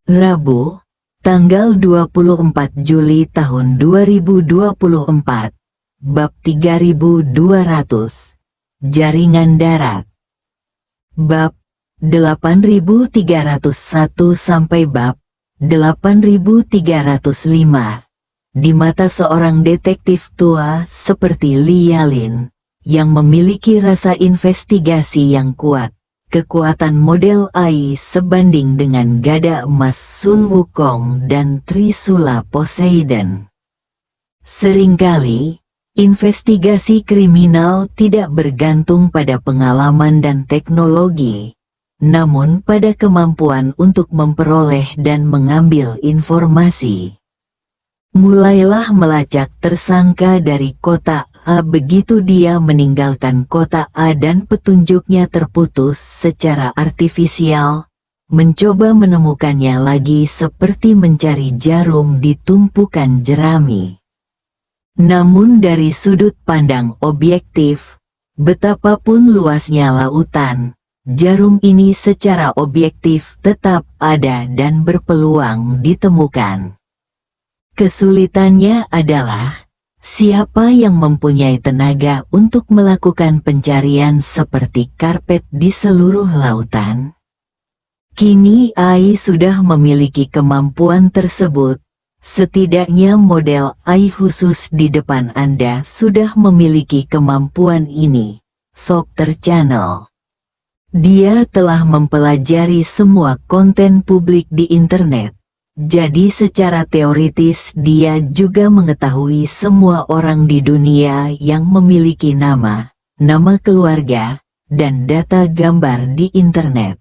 Rabu, tanggal 24 Juli tahun 2024, Bab 3200, Jaringan Darat. Bab 8301 sampai Bab 8305. Di mata seorang detektif tua seperti Li Yalin, yang memiliki rasa investigasi yang kuat, kekuatan model AI sebanding dengan gada emas Sun Wukong dan Trisula Poseidon. Seringkali, investigasi kriminal tidak bergantung pada pengalaman dan teknologi, namun pada kemampuan untuk memperoleh dan mengambil informasi. Mulailah melacak tersangka dari kota A begitu dia meninggalkan kota A dan petunjuknya terputus secara artifisial, mencoba menemukannya lagi seperti mencari jarum di tumpukan jerami. Namun dari sudut pandang objektif, betapapun luasnya lautan, jarum ini secara objektif tetap ada dan berpeluang ditemukan. Kesulitannya adalah, siapa yang mempunyai tenaga untuk melakukan pencarian seperti karpet di seluruh lautan? Kini AI sudah memiliki kemampuan tersebut. Setidaknya model AI khusus di depan Anda sudah memiliki kemampuan ini, Software Channel. Dia telah mempelajari semua konten publik di internet. Jadi secara teoritis dia juga mengetahui semua orang di dunia yang memiliki nama keluarga, dan data gambar di internet.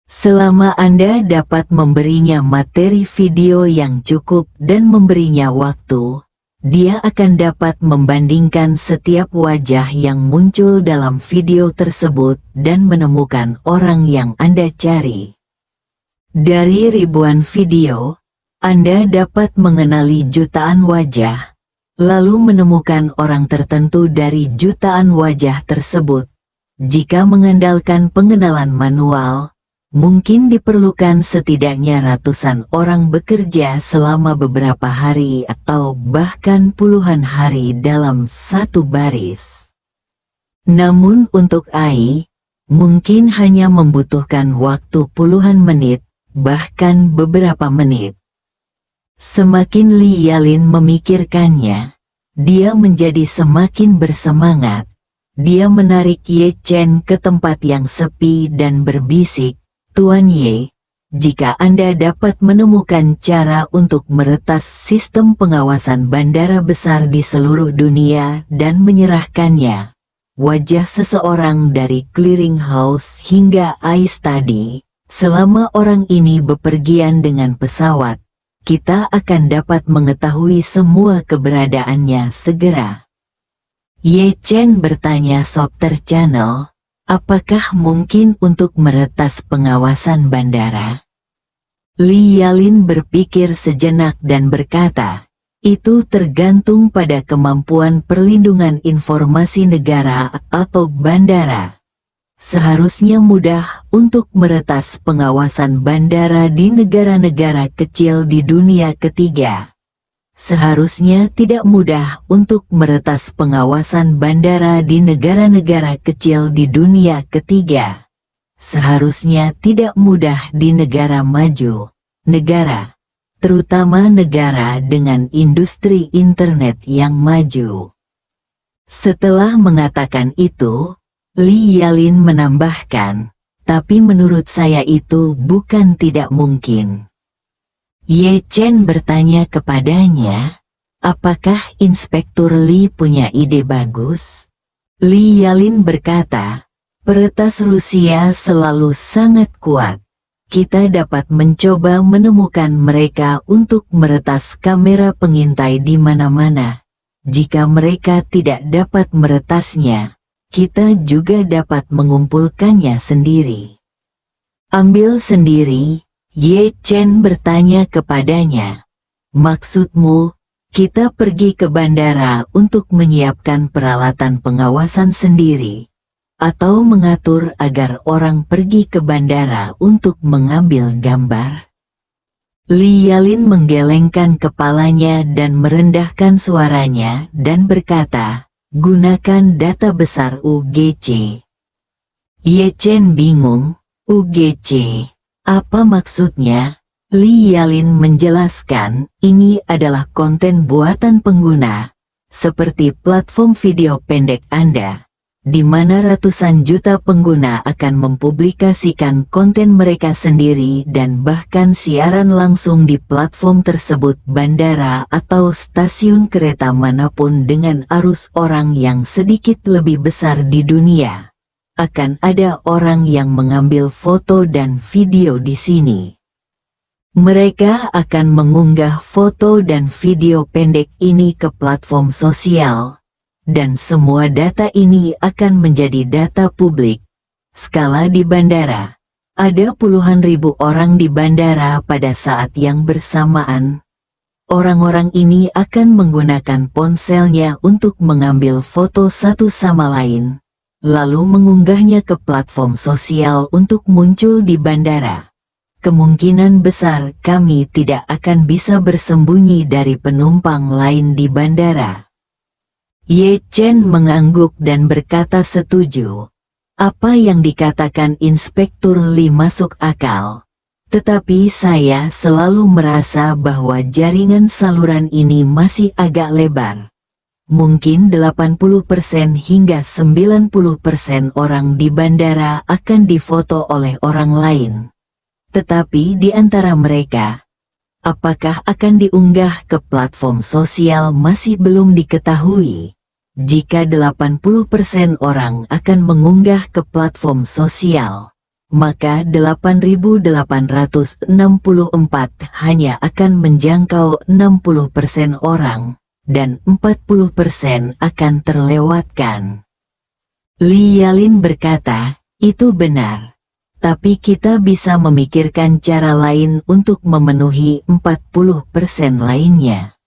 Selama Anda dapat memberinya materi video yang cukup dan memberinya waktu, dia akan dapat membandingkan setiap wajah yang muncul dalam video tersebut dan menemukan orang yang Anda cari. Dari ribuan video, Anda dapat mengenali jutaan wajah, lalu menemukan orang tertentu dari jutaan wajah tersebut. Jika mengandalkan pengenalan manual, mungkin diperlukan setidaknya ratusan orang bekerja selama beberapa hari atau bahkan puluhan hari dalam satu baris. Namun untuk AI, mungkin hanya membutuhkan waktu puluhan menit, bahkan beberapa menit. Semakin Li Yalin memikirkannya, dia menjadi semakin bersemangat. Dia menarik Ye Chen ke tempat yang sepi dan berbisik, "Tuan Ye, jika Anda dapat menemukan cara untuk meretas sistem pengawasan bandara besar di seluruh dunia dan menyerahkannya, wajah seseorang dari clearing house hingga Ice Study, selama orang ini bepergian dengan pesawat, kita akan dapat mengetahui semua keberadaannya segera." Ye Chen bertanya Software Channel, "Apakah mungkin untuk meretas pengawasan bandara?" Li Yalin berpikir sejenak dan berkata, "Itu tergantung pada kemampuan perlindungan informasi negara atau bandara. Seharusnya mudah untuk meretas pengawasan bandara di negara-negara kecil di dunia ketiga. Seharusnya tidak mudah untuk meretas pengawasan bandara di negara-negara kecil di dunia ketiga. Seharusnya tidak mudah di negara maju, terutama negara dengan industri internet yang maju." Setelah mengatakan itu, Li Yalin menambahkan, "Tapi menurut saya itu bukan tidak mungkin." Ye Chen bertanya kepadanya, "Apakah Inspektur Li punya ide bagus?" Li Yalin berkata, "Peretas Rusia selalu sangat kuat. Kita dapat mencoba menemukan mereka untuk meretas kamera pengintai di mana-mana. Jika mereka tidak dapat meretasnya, kita juga dapat mengumpulkannya sendiri." "Ambil sendiri?" Ye Chen bertanya kepadanya. "Maksudmu, kita pergi ke bandara untuk menyiapkan peralatan pengawasan sendiri, atau mengatur agar orang pergi ke bandara untuk mengambil gambar?" Li Yalin menggelengkan kepalanya dan merendahkan suaranya dan berkata, gunakan data besar UGC. Ye Chen bingung, UGC. Apa maksudnya? Li Yalin menjelaskan, ini adalah konten buatan pengguna, seperti platform video pendek Anda, di mana ratusan juta pengguna akan mempublikasikan konten mereka sendiri dan bahkan siaran langsung di platform tersebut. Bandara atau stasiun kereta manapun dengan arus orang yang sedikit lebih besar di dunia, akan ada orang yang mengambil foto dan video di sini. Mereka akan mengunggah foto dan video pendek ini ke platform sosial, dan semua data ini akan menjadi data publik. Skala di bandara. Ada puluhan ribu orang di bandara pada saat yang bersamaan. Orang-orang ini akan menggunakan ponselnya untuk mengambil foto satu sama lain, lalu mengunggahnya ke platform sosial untuk muncul di bandara. Kemungkinan besar kami tidak akan bisa bersembunyi dari penumpang lain di bandara. Ye Chen mengangguk dan berkata setuju. Apa yang dikatakan Inspektur Li masuk akal. Tetapi saya selalu merasa bahwa jaringan saluran ini masih agak lebar. Mungkin 80% hingga 90% orang di bandara akan difoto oleh orang lain. Tetapi di antara mereka, apakah akan diunggah ke platform sosial masih belum diketahui. Jika 80% orang akan mengunggah ke platform sosial, maka 8.864 hanya akan menjangkau 60% orang, dan 40% akan terlewatkan. Li Yalin berkata, itu benar. Tapi kita bisa memikirkan cara lain untuk memenuhi 40% lainnya.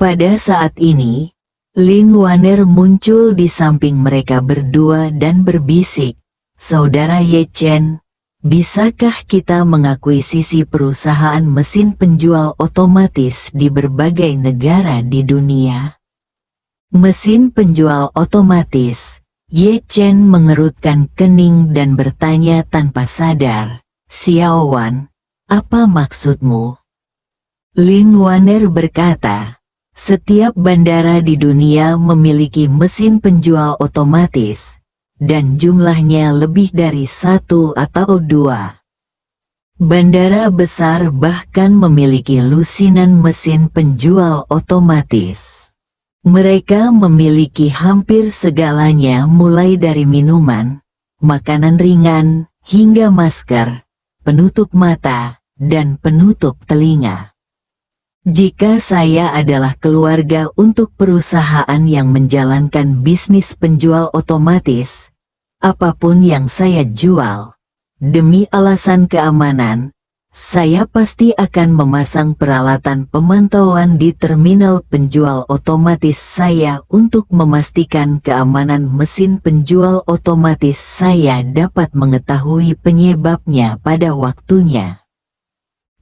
Pada saat ini, Lin Waner muncul di samping mereka berdua dan berbisik, Saudara Ye Chen, bisakah kita mengakuisisi perusahaan mesin penjual otomatis di berbagai negara di dunia? Mesin penjual otomatis. Ye Chen mengerutkan kening dan bertanya tanpa sadar, Xiao Wan, apa maksudmu? Lin Waner berkata, setiap bandara di dunia memiliki mesin penjual otomatis, dan jumlahnya lebih dari 1 atau 2. Bandara besar bahkan memiliki lusinan mesin penjual otomatis. Mereka memiliki hampir segalanya mulai dari minuman, makanan ringan, hingga masker, penutup mata, dan penutup telinga. Jika saya adalah keluarga untuk perusahaan yang menjalankan bisnis penjual otomatis, apapun yang saya jual, demi alasan keamanan, saya pasti akan memasang peralatan pemantauan di terminal penjual otomatis saya untuk memastikan keamanan mesin penjual otomatis saya dapat mengetahui penyebabnya pada waktunya.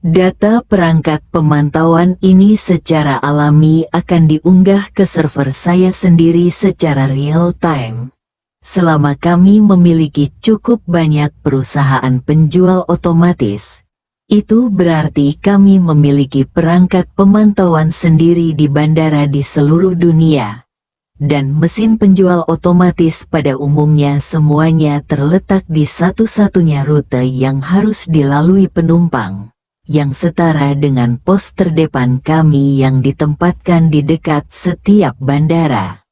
Data perangkat pemantauan ini secara alami akan diunggah ke server saya sendiri secara real time. Selama kami memiliki cukup banyak perusahaan penjual otomatis, itu berarti kami memiliki perangkat pemantauan sendiri di bandara di seluruh dunia. Dan mesin penjual otomatis pada umumnya semuanya terletak di satu-satunya rute yang harus dilalui penumpang, yang setara dengan pos terdepan kami yang ditempatkan di dekat setiap bandara.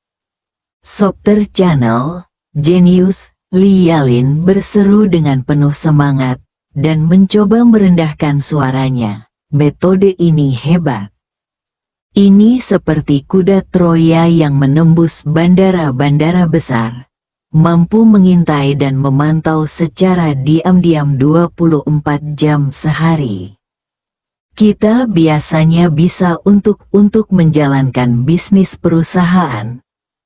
Sopter Channel, Genius, Li Yalin berseru dengan penuh semangat, dan mencoba merendahkan suaranya. Metode ini hebat. Ini seperti kuda Troya yang menembus bandara-bandara besar, mampu mengintai dan memantau secara diam-diam 24 jam sehari. Kita biasanya bisa untuk menjalankan bisnis perusahaan.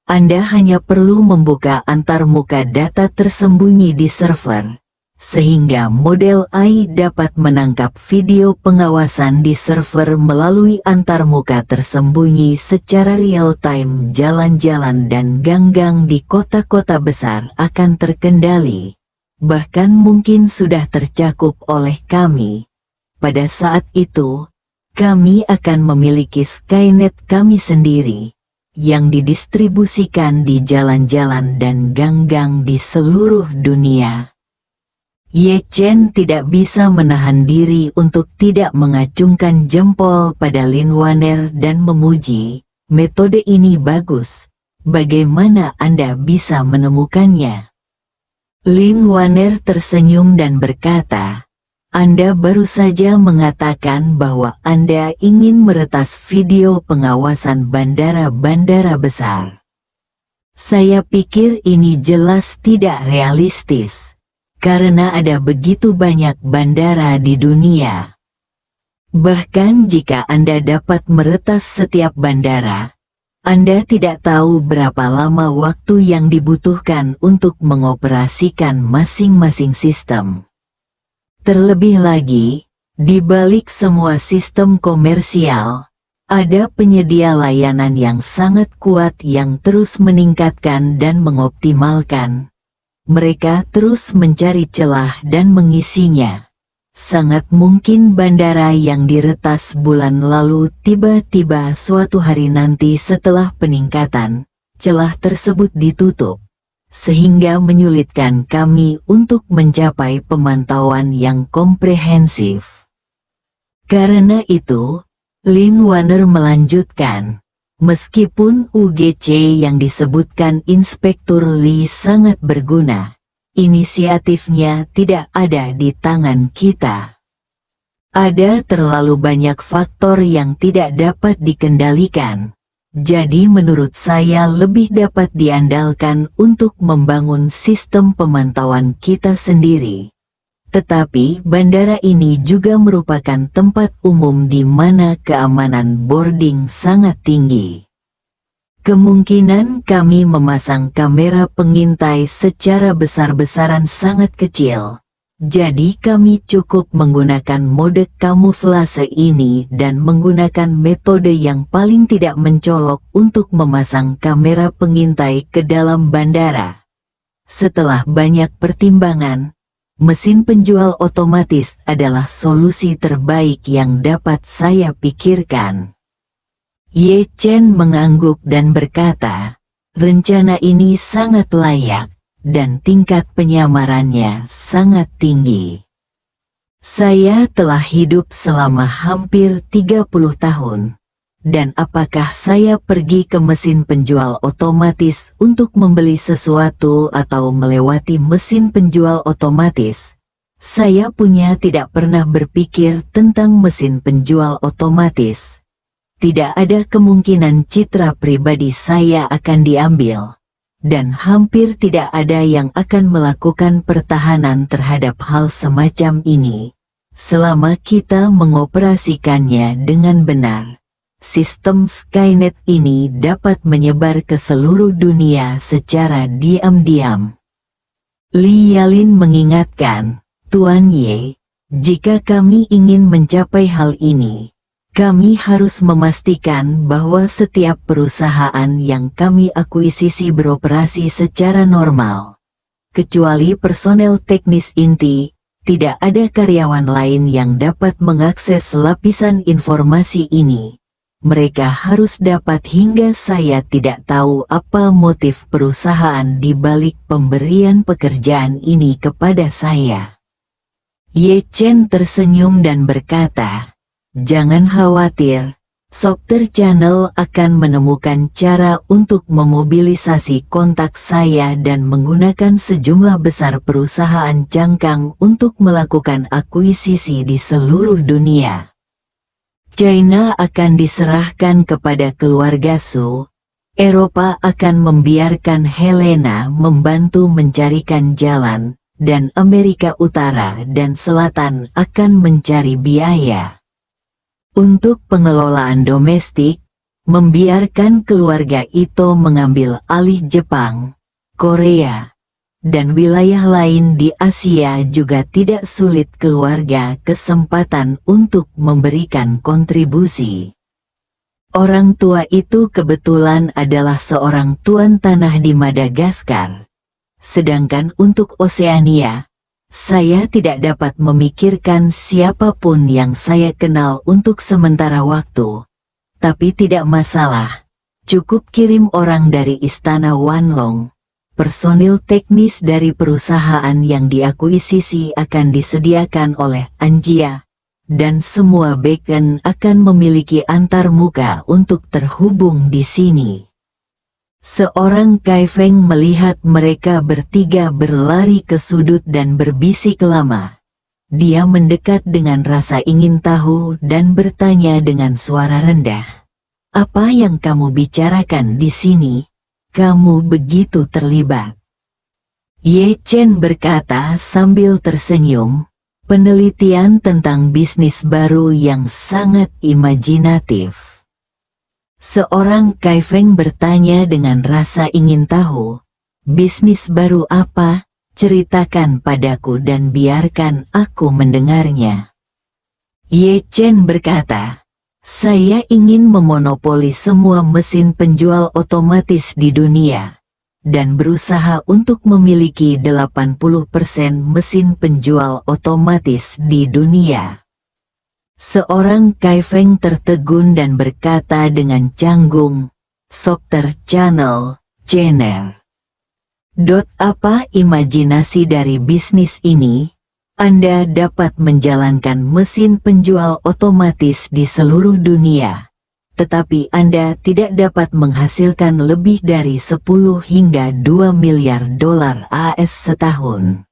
Anda hanya perlu membuka antarmuka data tersembunyi di server, sehingga model AI dapat menangkap video pengawasan di server melalui antarmuka tersembunyi secara real-time. Jalan-jalan dan gang-gang di kota-kota besar akan terkendali, bahkan mungkin sudah tercakup oleh kami. Pada saat itu, kami akan memiliki Skynet kami sendiri, yang didistribusikan di jalan-jalan dan gang-gang di seluruh dunia. Ye Chen tidak bisa menahan diri untuk tidak mengacungkan jempol pada Lin Wanner dan memuji, metode ini bagus. Bagaimana Anda bisa menemukannya? Lin Wanner tersenyum dan berkata, Anda baru saja mengatakan bahwa Anda ingin meretas video pengawasan bandara-bandara besar. Saya pikir ini jelas tidak realistis, karena ada begitu banyak bandara di dunia. Bahkan jika Anda dapat meretas setiap bandara, Anda tidak tahu berapa lama waktu yang dibutuhkan untuk mengoperasikan masing-masing sistem. Terlebih lagi, di balik semua sistem komersial, ada penyedia layanan yang sangat kuat yang terus meningkatkan dan mengoptimalkan. Mereka terus mencari celah dan mengisinya. Sangat mungkin bandara yang diretas bulan lalu tiba-tiba suatu hari nanti setelah peningkatan, celah tersebut ditutup, sehingga menyulitkan kami untuk mencapai pemantauan yang komprehensif. Karena itu, Lin Wanner melanjutkan, meskipun UGC yang disebutkan Inspektur Li sangat berguna, inisiatifnya tidak ada di tangan kita. Ada terlalu banyak faktor yang tidak dapat dikendalikan, jadi menurut saya lebih dapat diandalkan untuk membangun sistem pemantauan kita sendiri. Tetapi bandara ini juga merupakan tempat umum di mana keamanan boarding sangat tinggi. Kemungkinan kami memasang kamera pengintai secara besar-besaran sangat kecil. Jadi kami cukup menggunakan mode kamuflase ini dan menggunakan metode yang paling tidak mencolok untuk memasang kamera pengintai ke dalam bandara. Setelah banyak pertimbangan, mesin penjual otomatis adalah solusi terbaik yang dapat saya pikirkan. Ye Chen mengangguk dan berkata, rencana ini sangat layak, dan tingkat penyamarannya sangat tinggi. Saya telah hidup selama hampir 30 tahun. Dan apakah saya pergi ke mesin penjual otomatis untuk membeli sesuatu atau melewati mesin penjual otomatis? Saya tidak pernah berpikir tentang mesin penjual otomatis. Tidak ada kemungkinan citra pribadi saya akan diambil. Dan hampir tidak ada yang akan melakukan pertahanan terhadap hal semacam ini, selama kita mengoperasikannya dengan benar. Sistem Skynet ini dapat menyebar ke seluruh dunia secara diam-diam. Li Yalin mengingatkan, Tuan Ye, jika kami ingin mencapai hal ini, kami harus memastikan bahwa setiap perusahaan yang kami akuisisi beroperasi secara normal. Kecuali personel teknis inti, tidak ada karyawan lain yang dapat mengakses lapisan informasi ini. Mereka harus dapat hingga saya tidak tahu apa motif perusahaan di balik pemberian pekerjaan ini kepada saya. Ye Chen tersenyum dan berkata, jangan khawatir, Software Channel akan menemukan cara untuk memobilisasi kontak saya dan menggunakan sejumlah besar perusahaan cangkang untuk melakukan akuisisi di seluruh dunia. China akan diserahkan kepada keluarga Su, Eropa akan membiarkan Helena membantu mencarikan jalan, dan Amerika Utara dan Selatan akan mencari biaya. Untuk pengelolaan domestik, membiarkan keluarga Ito mengambil alih Jepang, Korea, dan wilayah lain di Asia juga tidak sulit keluarga kesempatan untuk memberikan kontribusi. Orang tua itu kebetulan adalah seorang tuan tanah di Madagaskar. Sedangkan untuk Oseania, saya tidak dapat memikirkan siapapun yang saya kenal untuk sementara waktu. Tapi tidak masalah, cukup kirim orang dari Istana Wanlong. Personil teknis dari perusahaan yang diakuisisi akan disediakan oleh Anjia, dan semua beacon akan memiliki antarmuka untuk terhubung di sini. Seorang Kaifeng melihat mereka bertiga berlari ke sudut dan berbisik lama. Dia mendekat dengan rasa ingin tahu dan bertanya dengan suara rendah. "Apa yang kamu bicarakan di sini? Kamu begitu terlibat." Ye Chen berkata sambil tersenyum, "Penelitian tentang bisnis baru yang sangat imajinatif." Seorang Kaifeng bertanya dengan rasa ingin tahu, "Bisnis baru apa? Ceritakan padaku dan biarkan aku mendengarnya." Ye Chen berkata, "Saya ingin memonopoli semua mesin penjual otomatis di dunia, dan berusaha untuk memiliki 80% mesin penjual otomatis di dunia." Seorang Kaifeng tertegun dan berkata dengan canggung, "Sokter Channel. Apa imajinasi dari bisnis ini? Anda dapat menjalankan mesin penjual otomatis di seluruh dunia, tetapi Anda tidak dapat menghasilkan lebih dari 10 hingga 2 miliar dolar AS setahun.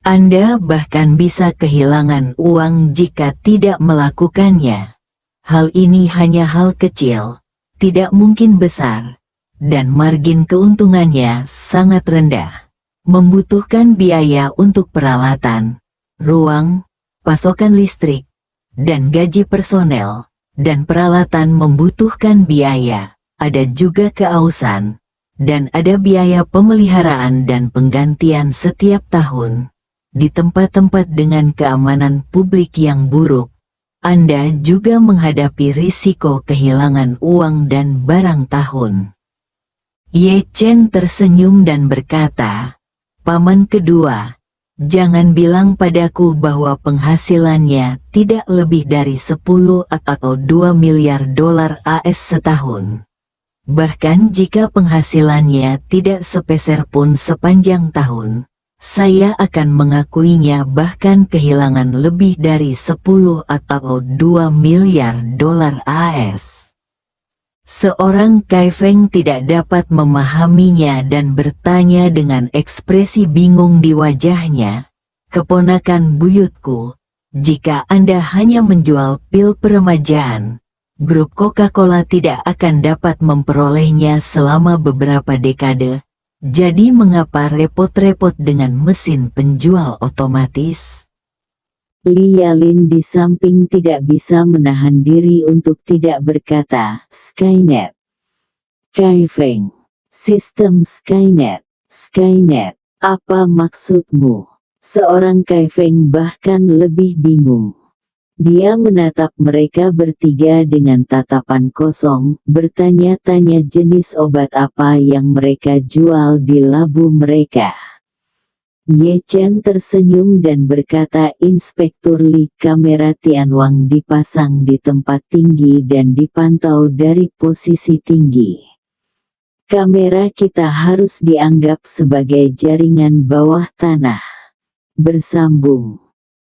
Anda bahkan bisa kehilangan uang jika tidak melakukannya. Hal ini hanya hal kecil, tidak mungkin besar, dan margin keuntungannya sangat rendah. Membutuhkan biaya untuk peralatan, ruang, pasokan listrik, dan gaji personel, dan peralatan membutuhkan biaya. Ada juga keausan, dan ada biaya pemeliharaan dan penggantian setiap tahun. Di tempat-tempat dengan keamanan publik yang buruk, Anda juga menghadapi risiko kehilangan uang dan barang tahun." Ye Chen tersenyum dan berkata, "Paman kedua, jangan bilang padaku bahwa penghasilannya tidak lebih dari 10 atau 2 miliar dolar AS setahun. Bahkan jika penghasilannya tidak sepeser pun sepanjang tahun, saya akan mengakuinya bahkan kehilangan lebih dari 10 atau 2 miliar dolar AS. Seorang Kaifeng tidak dapat memahaminya dan bertanya dengan ekspresi bingung di wajahnya, "Keponakan buyutku, jika Anda hanya menjual pil peremajaan, grup Coca-Cola tidak akan dapat memperolehnya selama beberapa dekade. Jadi mengapa repot-repot dengan mesin penjual otomatis?" Li Yalin di samping tidak bisa menahan diri untuk tidak berkata, "Skynet. Kaifeng. Sistem Skynet. Skynet. Apa maksudmu?" Seorang Kaifeng bahkan lebih bingung. Dia menatap mereka bertiga dengan tatapan kosong, bertanya-tanya jenis obat apa yang mereka jual di labu mereka. Ye Chen tersenyum dan berkata, "Inspektur Li, kamera Tianwang dipasang di tempat tinggi dan dipantau dari posisi tinggi. Kamera kita harus dianggap sebagai jaringan bawah tanah." Bersambung.